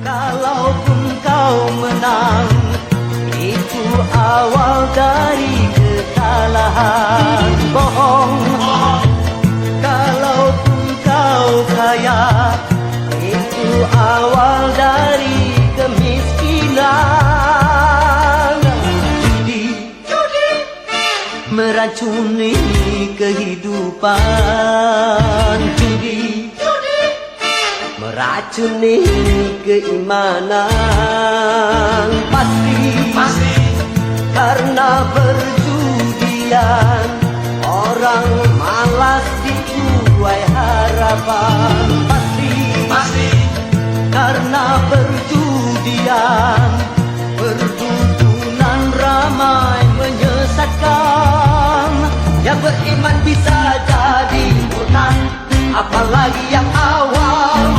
Kalaupun kau menang, itu awal dari kekalahan. Bohong. Kalaupun kau kaya, itu awal dari kemiskinan. Judi meracuni kehidupan. Judi meracuni keimanan. Pasti karena perjudian orang malas dituai harapan. Pasti karena perjudian perdukunan ramai menyesatkan. Yang beriman bisa jadi murtad, apalagi yang awam.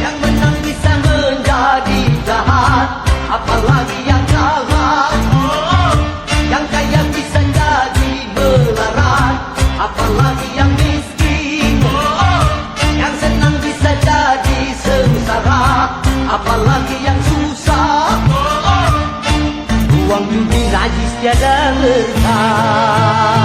Yang menang bisa menjadi jahat, apalagi yang kalah. Yang kaya bisa jadi melarat, apalagi yang miskin. Yang senang bisa jadi sengsara, apalagi yang susah. Uang judi najis tiada berkah.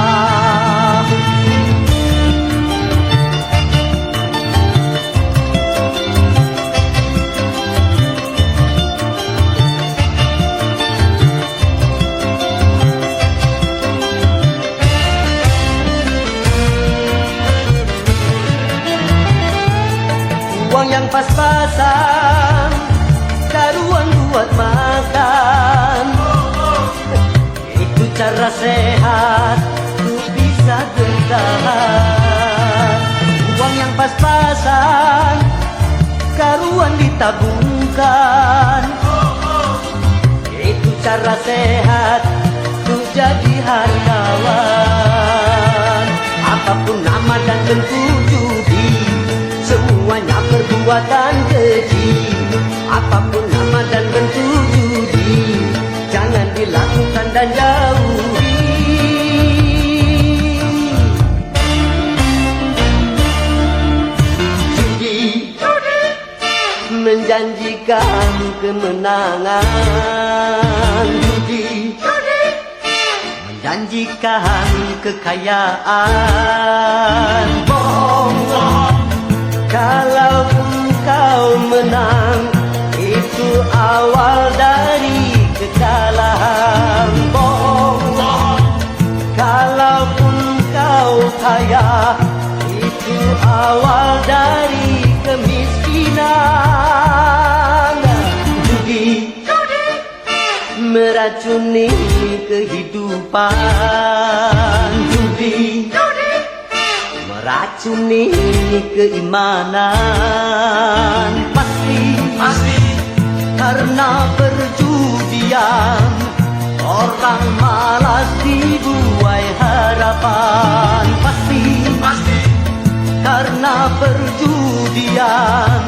Uang yang pas-pasan, karuan buat makan. Itu cara sehat, ku bisa bertahan. Uang yang pas-pasan, karuan ditabungkan. Itu cara sehat, ku jadi hartawan. Apapun nama dan bentuk judi, semuanya perbuatan keji. Apapun nama dan bentuk judi, jangan dilakukan dan jauhi. Judi menjanjikan kemenangan. Judi menjanjikan kekayaan. Bohong. Kalaupun kau menang, itu awal dari kekalahan. Bohong. Kalaupun kau kaya, itu awal dari kemiskinan. Judi meracuni kehidupan. Judi meracuni keimanan. Pasti karena perjudian orang malas dibuai harapan. Pasti karena perjudian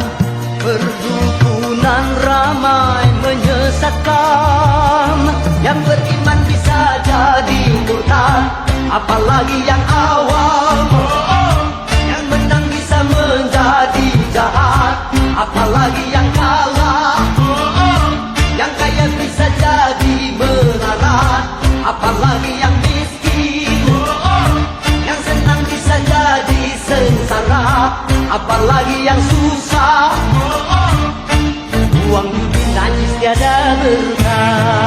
perdukunan ramai menyesatkan. Yang beriman bisa jadi murtad, apalagi yang awam. Yang menang bisa menjadi jahat, apalagi yang kalah. Yang kaya bisa jadi melarat, apalagi yang miskin. Yang senang bisa jadi sengsara, apalagi yang susah. Uang judi najis tiada berkah.